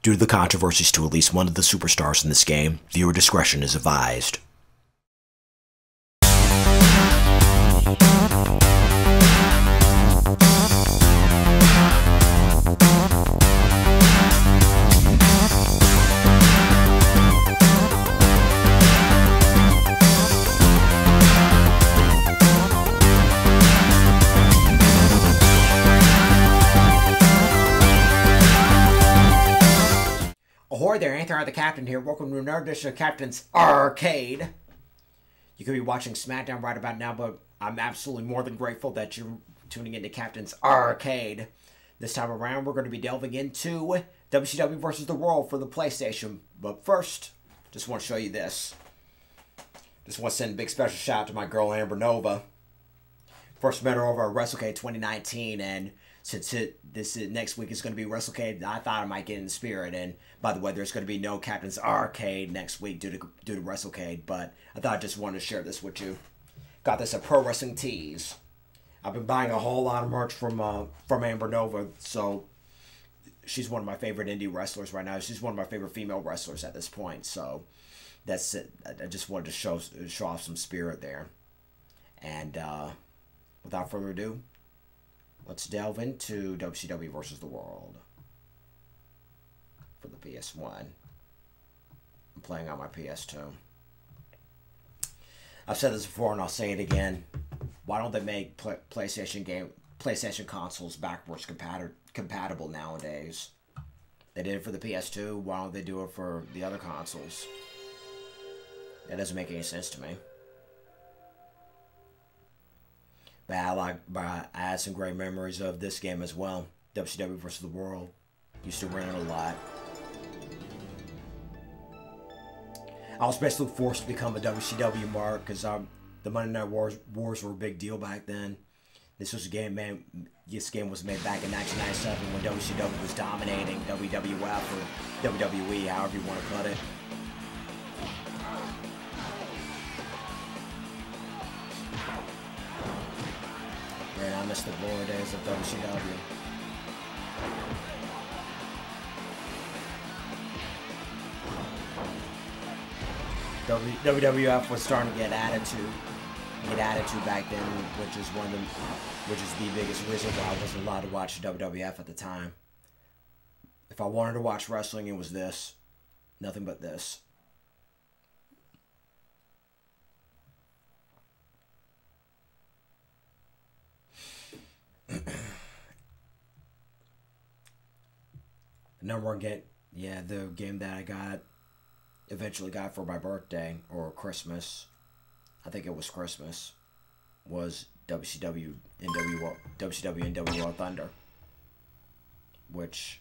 Due to the controversies to at least one of the superstars in this game, viewer discretion is advised. Ahoy there, Anthony the Captain here. Welcome to another edition of Captain's Arcade. You could be watching SmackDown right about now, but I'm absolutely more than grateful that you're tuning into Captain's Arcade. This time around, we're going to be delving into WCW vs. the World for the PlayStation. But first, just want to show you this. Just want to send a big special shout out to my girl Amber Nova. First met her over at WrestleCade 2019, and since next week is going to be WrestleCade, I thought I might get in the spirit. And by the way, there's going to be no Captain's Arcade next week due to WrestleCade, but I thought I just wanted to share this with you. Got this at Pro Wrestling Tees. I've been buying a whole lot of merch from Amber Nova, so she's one of my favorite indie wrestlers right now. She's one of my favorite female wrestlers at this point, so that's it. I just wanted to show off some spirit there. And without further ado, let's delve into WCW vs. the World for the PS1. I'm playing on my PS2. I've said this before and I'll say it again. Why don't they make PlayStation consoles backwards compatible nowadays? They did it for the PS2. Why don't they do it for the other consoles? That doesn't make any sense to me. But I had some great memories of this game as well. WCW vs. the World. Used to rent it a lot. I was basically forced to become a WCW mark because the Monday Night Wars were a big deal back then. This was a game, man. This game was made back in 1997 when WCW was dominating WWF or WWE, however you want to put it. Man, I miss the glory days of WCW. WWF was starting to get attitude back then, which is the biggest reason why I wasn't allowed to watch WWF at the time. If I wanted to watch wrestling, it was this, nothing but this. The number one game, yeah, the game that I eventually got for my birthday or Christmas, I think it was Christmas, was WCW and WWF Thunder, which,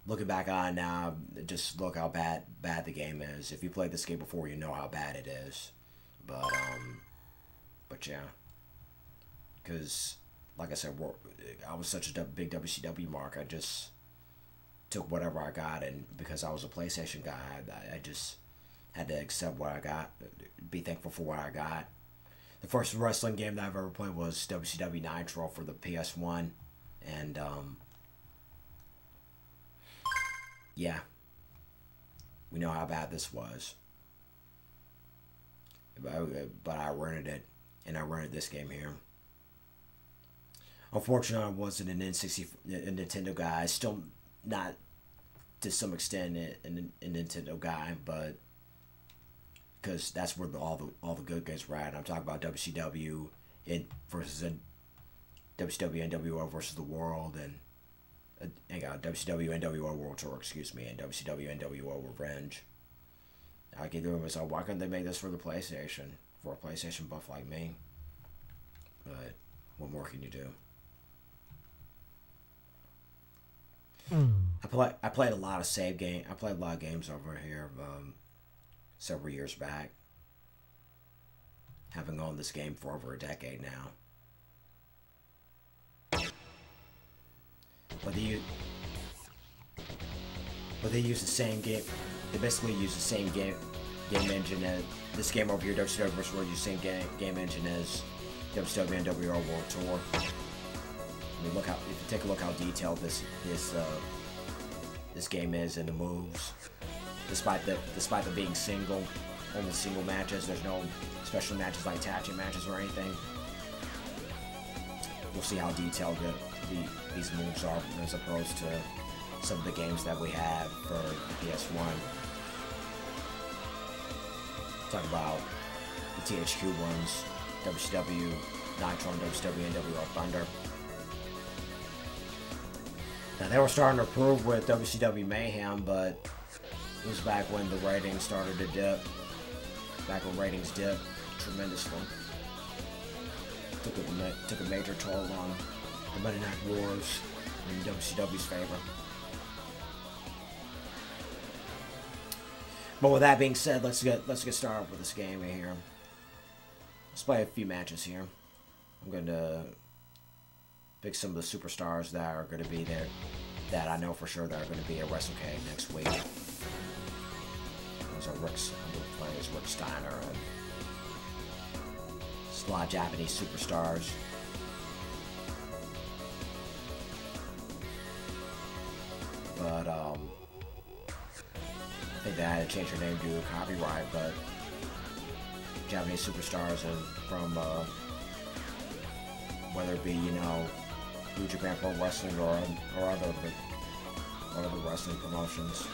looking back on now, just look how bad the game is. If you played this game before, you know how bad it is. But yeah, because like I said, I was such a big WCW mark. I just took whatever I got, and because I was a PlayStation guy, I just had to accept what I got, be thankful for what I got. The first wrestling game that I've ever played was WCW Nitro for the PS1, and yeah, we know how bad this was. But I rented it, and I rented this game here. Unfortunately, I wasn't a Nintendo guy. Still not, to some extent, a Nintendo guy, but because that's where all the good guys were at. I'm talking about WCW and WCW and WWF versus the World, and WCW and WWF World Tour, excuse me, and WCW and WWF Revenge. I keep thinking to myself, why couldn't they make this for the PlayStation, for a PlayStation buff like me? But what more can you do? I played a lot of I played a lot of games over here several years back. Having owned this game for over a decade now. But they use the same game. They basically use the same game engine as this game over here. WCW vs. World use the same game engine as WCW and WWF World Tour. I mean, look how, if you take a look how detailed this this game is in the moves. Despite them being only single matches, there's no special matches like tag team matches or anything. We'll see how detailed these moves are as opposed to some of the games that we have for the PS1. Talk about the THQ ones, WCW Nitro and WCW and WWF Thunder. Now they were starting to improve with WCW Mayhem, but it was back when the ratings started to dip. Back when ratings dipped tremendously. Took a major toll on the Monday Night Wars in WCW's favor. But with that being said, let's get started with this game here. Let's play a few matches here. I'm going to pick some of the superstars that are going to be there, that I know for sure that are going to be at WrestleCade next week. Those are I'm going to play as Rick Steiner and a lot of Japanese superstars. But I think they had to change their name due to copyright, but Japanese superstars and from whether it be, you know, New Japan Pro Wrestling or other wrestling promotions.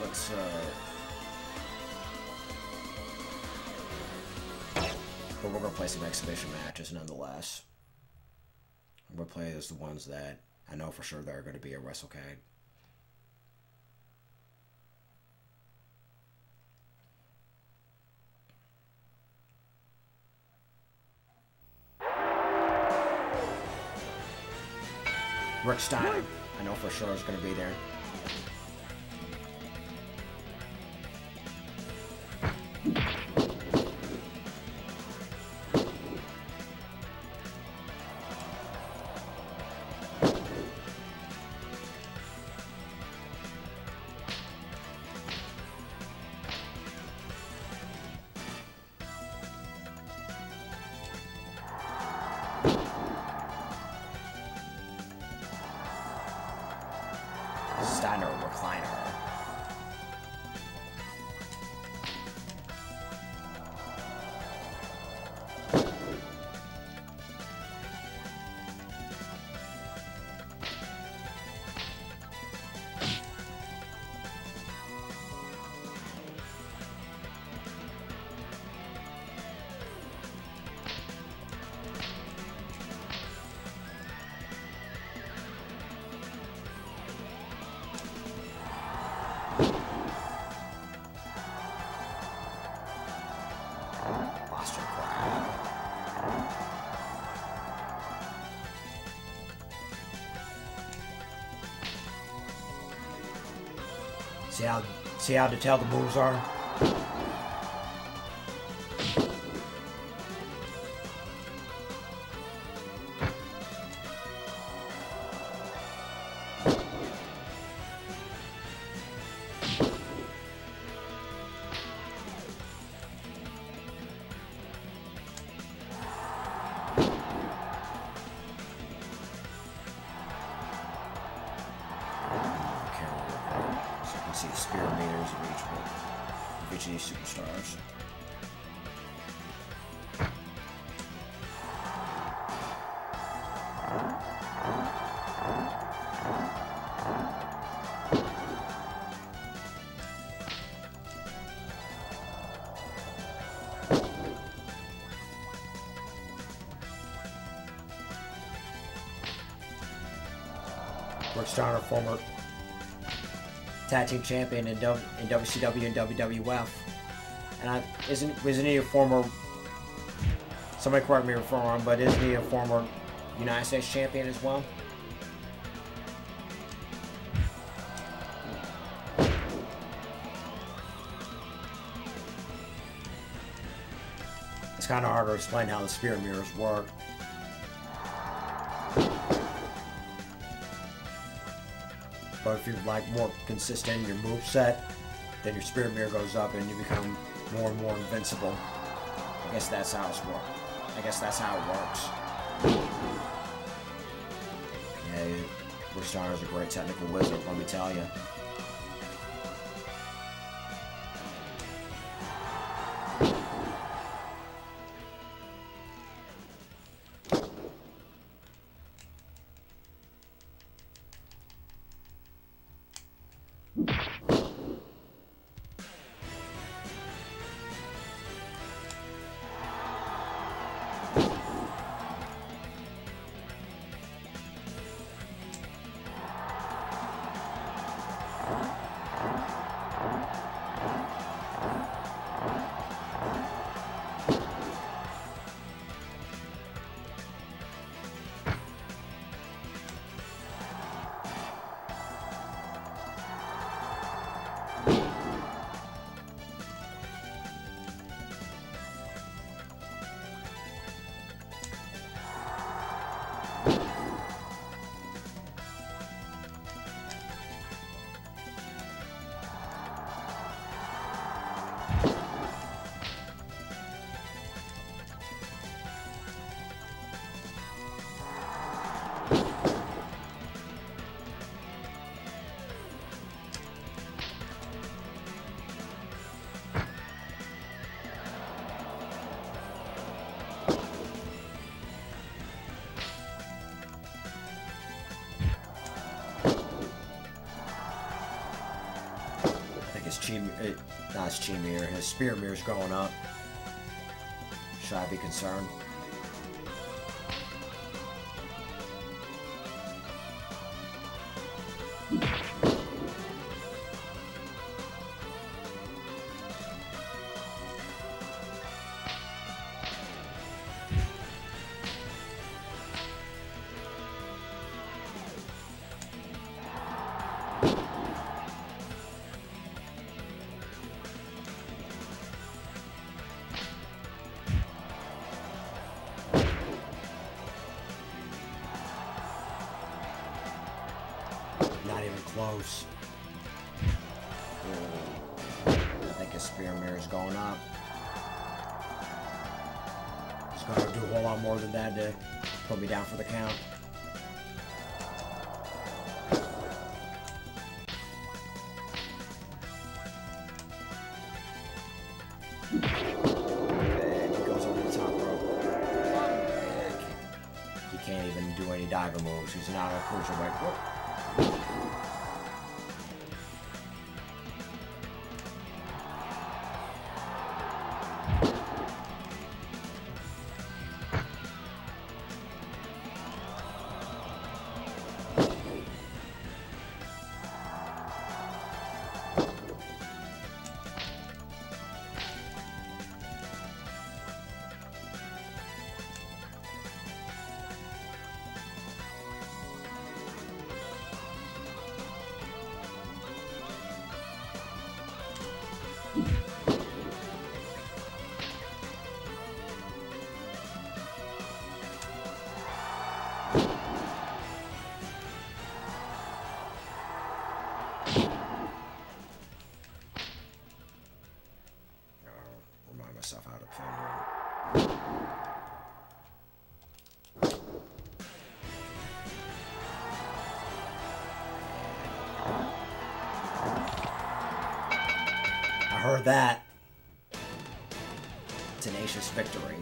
Let's but we're gonna play some exhibition matches nonetheless. I'm gonna play as the ones that I know for sure that are gonna be at WrestleCade. Rick Steiner, I know for sure is gonna be there. Steiner recliner. See how detailed the moves are? See the spirit meters of each of these superstars. Rick Steiner, former tag team champion in WCW and WWF, and isn't he a former? Somebody correct me if I'm wrong, but isn't he a former United States champion as well? It's kind of hard to explain how the spirit mirrors work. But if you're like more consistent in your moveset, then your spirit mirror goes up and you become more and more invincible. I guess that's how it's worked. I guess that's how it works. Rick Steiner's a great technical wizard, let me tell you. Not his chi mirror, his spear mirror's going up. Should I be concerned? Not even close. I think his spear mirror is going up. He's got to do a whole lot more than that to put me down for the count. And he goes over the top rope. He can't even do any diver moves. He's not a cruiserweight. Whoop. Remind myself how to film here. I heard that. Tenacious victory.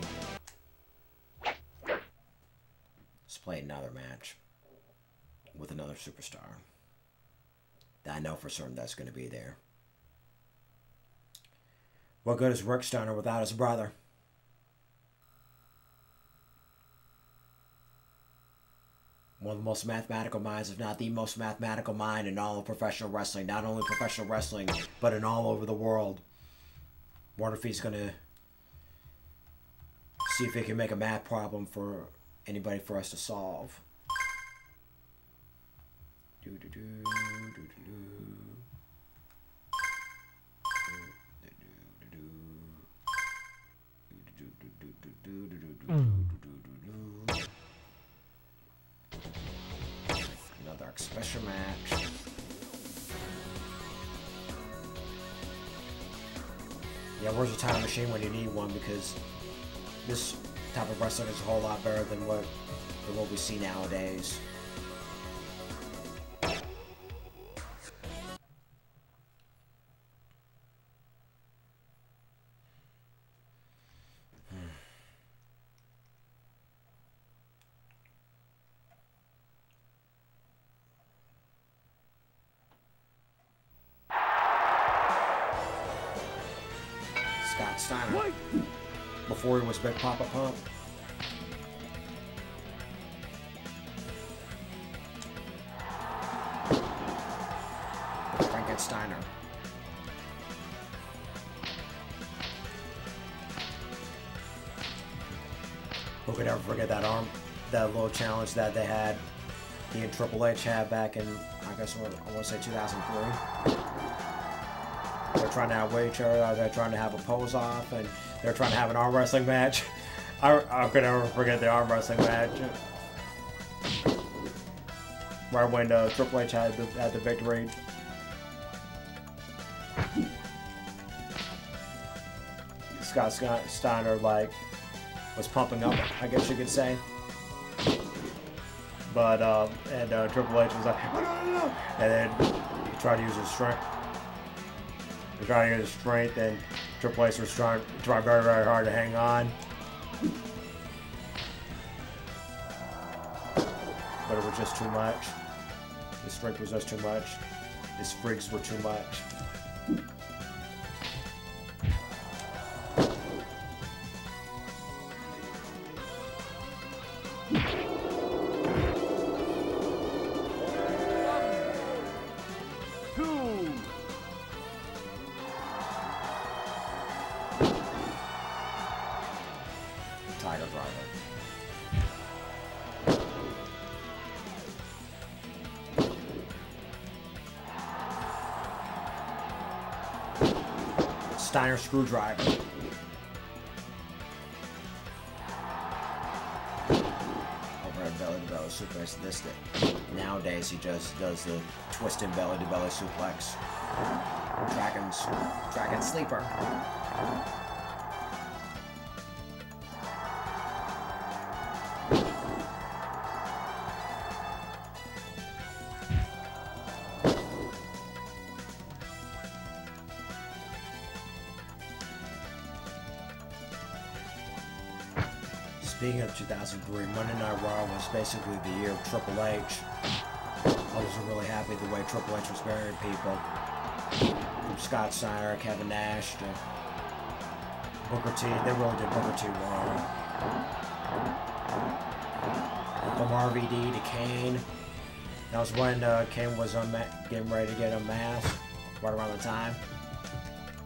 Let's play another match with another superstar that I know for certain that's going to be there. What good is Rick Steiner without his brother? One of the most mathematical minds, if not the most mathematical mind in all of professional wrestling. Not only professional wrestling, but in all over the world. Wonder if he's going to see if he can make a math problem for anybody for us to solve. Another special match. Yeah, where's the time machine when you need one? Because this type of wrestling is a whole lot better than what we see nowadays. Steiner. Before he was Big Papa Pump. Steiner. Who could ever forget that little challenge that they had, he and Triple H had back in, I guess, I want to say 2003. They're trying to outweigh each other, they're trying to have a pose off, and they're trying to have an arm wrestling match. I could never forget the arm wrestling match. Right when Triple H had the victory. Scott Steiner was pumping up, I guess you could say. But Triple H was like, oh, no. And then he tried to use his strength. He tried to use his strength, and Triple H was trying very, very hard to hang on. But it was just too much. His strength was just too much. His freaks were too much. Steiner screwdriver. Overhead belly to belly suplex. Nowadays he just does the twisting belly to belly suplex. Dragon sleeper. Speaking of 2003, Monday Night Raw was basically the year of Triple H. I wasn't really happy the way Triple H was burying people. From Scott Steiner, Kevin Nash, to Booker T. They really did Booker T wrong. From RVD to Kane. That was when Kane was getting ready to get unmasked, right around the time.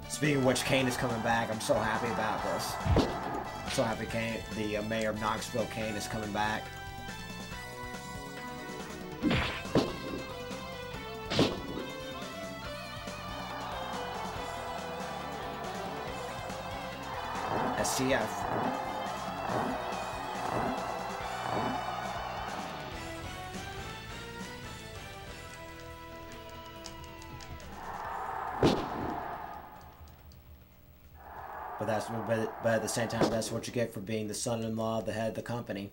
Speaking of which, Kane is coming back. I'm so happy about this. So happy the mayor of Knoxville, Cade, is coming back. STF. But at the same time, that's what you get for being the son-in-law of the head of the company.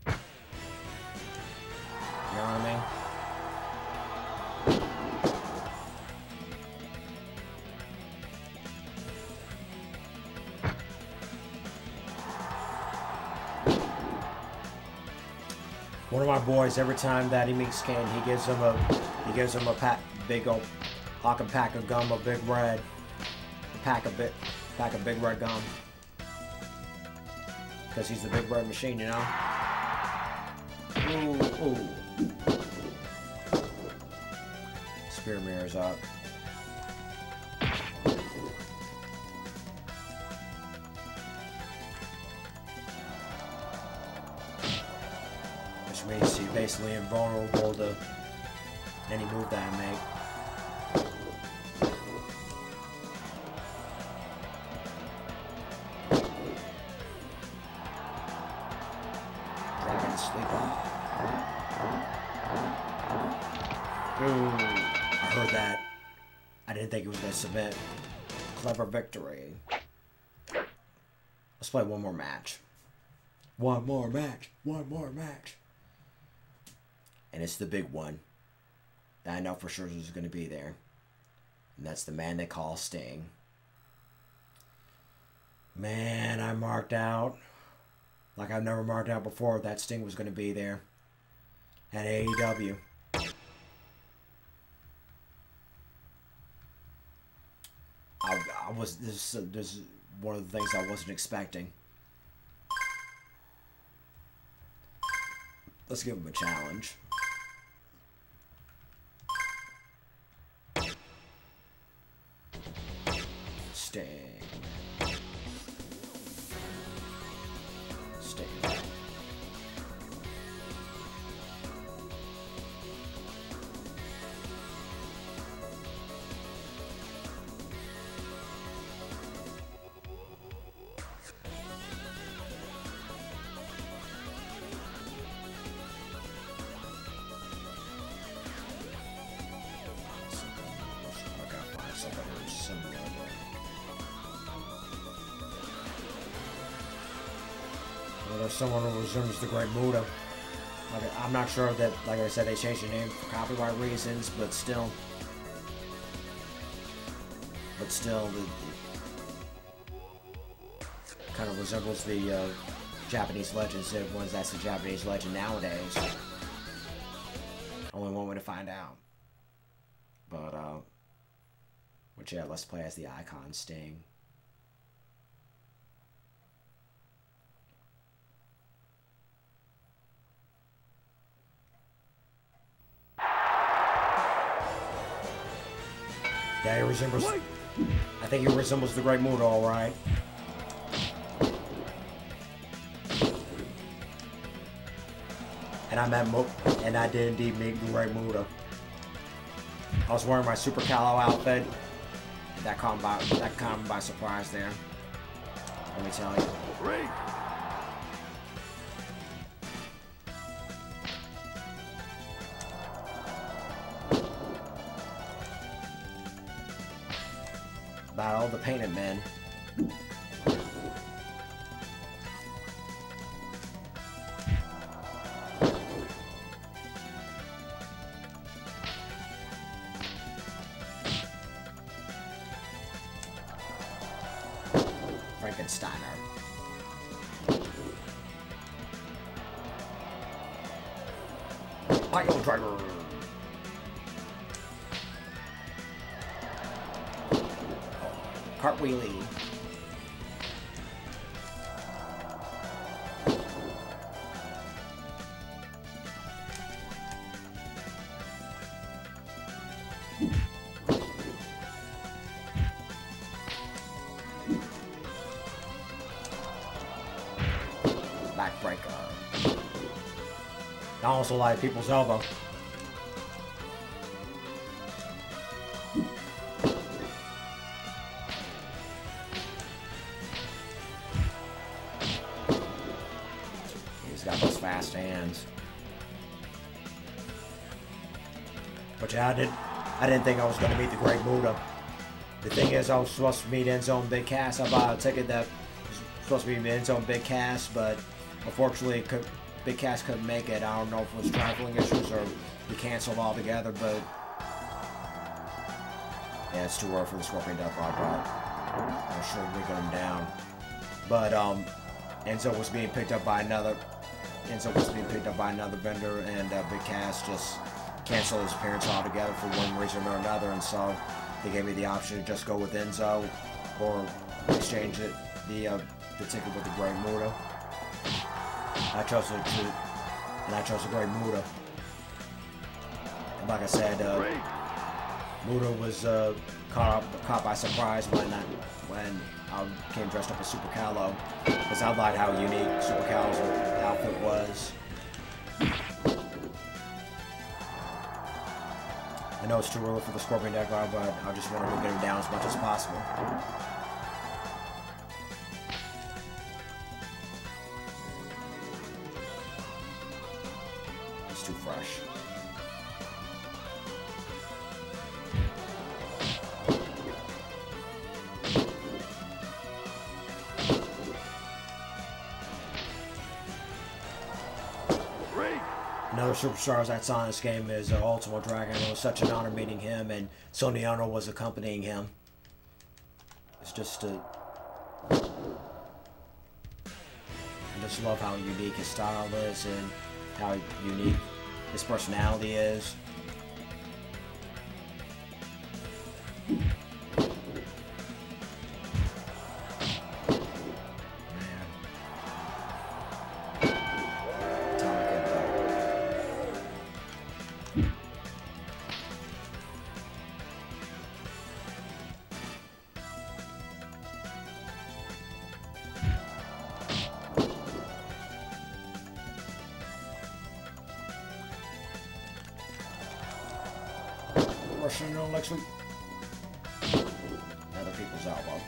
You know what I mean? One of my boys, every time that he meets Cade, he gives him a big old hawking pack of gum, a big red, pack of Big Red gum. Because he's the Big Red Machine, you know? Ooh. Spear mirrors up. Which means he's basically invulnerable to any move that I make. I heard that. I didn't think it was going to submit. Clever victory. Let's play one more match. One more match. And it's the big one that I know for sure is going to be there. And that's the man they call Sting. Man, I marked out, like I've never marked out before, that Sting was going to be there at AEW. one of the things I wasn't expecting. Let's give him a challenge. Sting. Sting. There's someone who resumes the Great Muda. I'm not sure that, like I said, they changed the name for copyright reasons, but still, it kind of resembles the Japanese legends. Everyone's that's the Japanese legend nowadays. Only one way to find out. But yeah, let's play as the icon Sting. Yeah, he resembles. I think he resembles the Great Muda, all right. And I did indeed meet the Great Muda. I was wearing my Super Callow outfit. That caught me by surprise there. Let me tell you. Great. About all the painted men. Steiner. Pile driver. Cartwheelie. Backbreaker. I also like people's elbow. He's got those fast hands. But yeah, I didn't think I was going to meet the Great Muda. The thing is, I was supposed to meet Enzo and Big Cass. I bought a ticket that was supposed to be Enzo and Big Cass, but unfortunately, Big Cass couldn't make it. I don't know if it was traveling issues or he canceled altogether, but yeah, it's too early for the Scorpion Death Rock, but I'm sure we got him down. But Enzo was being picked up by another vendor, and Big Cass just canceled his appearance altogether for one reason or another, and so they gave me the option to just go with Enzo or exchange the ticket with the Great Muda. I chose the Great Muda. And like I said, Muda was caught by surprise when I came dressed up as Super Callow, because I liked how unique Super Callow's outfit was. I know it's too early for the Scorpion Death Rock, but I just wanted to get him down as much as possible. It's too fresh. Another superstar I saw in this game is Ultimo Dragon. It was such an honor meeting him, and Sonny Ono was accompanying him. It's just I just love how unique his style is and how unique his personality is. Russian next week. Other people's elbow.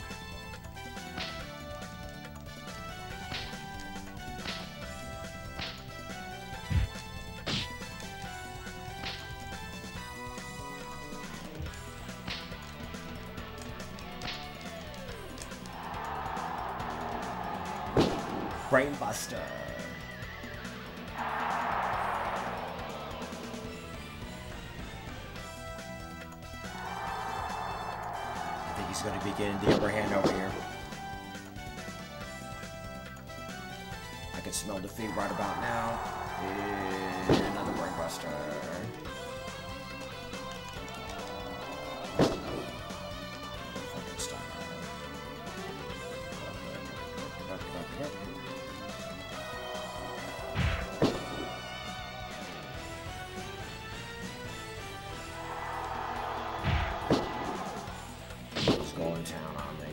Brainbuster. I think he's going to be getting the upper hand over here. I can smell defeat right about now. Another brainbuster. Fucking Steiner. He's going down on me.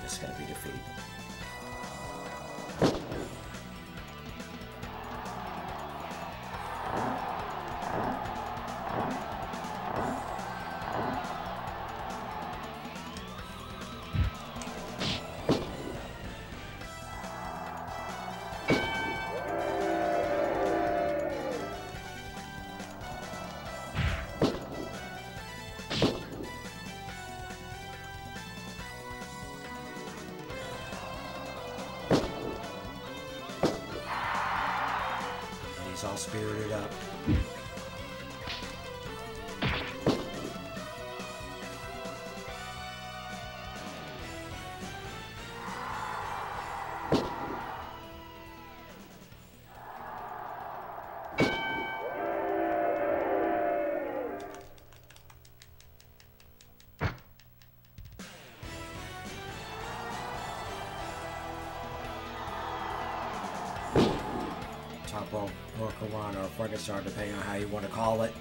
This is going to be defeat. He's all spirited up. Top rope, or Corona, or Frankenstein, depending on how you want to call it.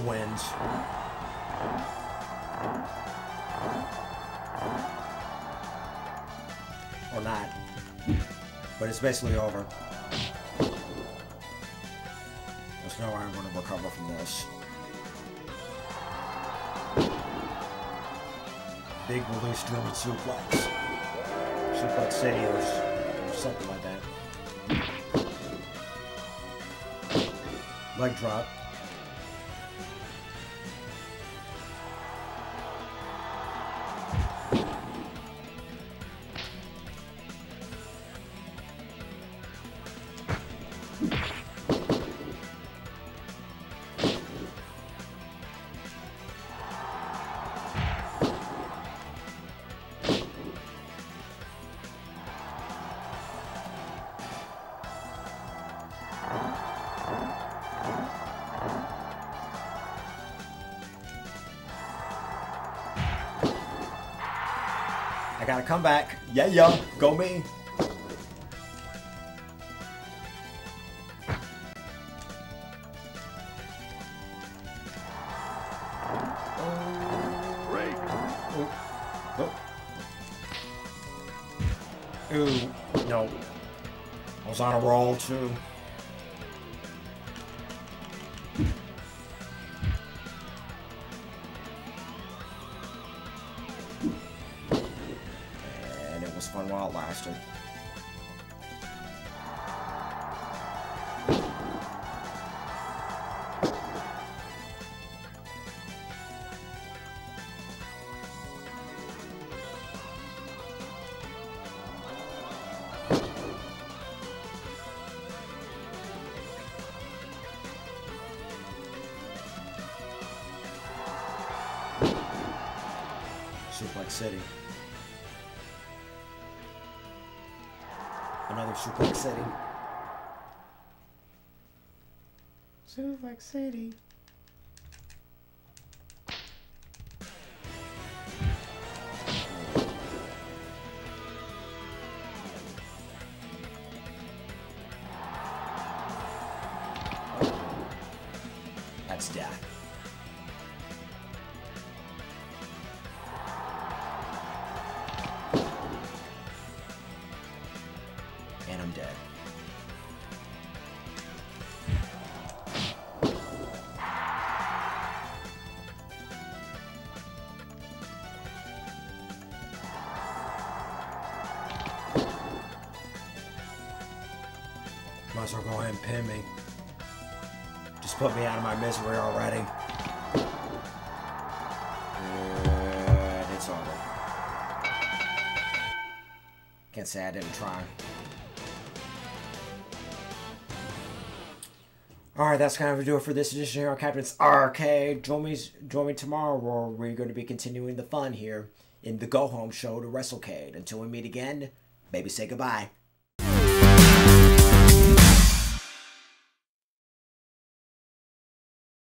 Wins. Or not. But it's basically over. There's no way I'm going to recover from this. Big release German suplex. Suplex City or something like that. Leg drop. I gotta come back. Yeah, go me. too. No. I was on a roll too. And it was fun while it lasted. Suplex City. Another Suplex City. Suplex City. That's death. And I'm dead. Might as well go ahead and pin me. Just put me out of my misery already. And it's over. Can't say I didn't try. Alright, that's kind of do it for this edition here on Captain's Arcade. Join me tomorrow where we're going to be continuing the fun here in the go-home show to WrestleCade. Until we meet again, baby, say goodbye.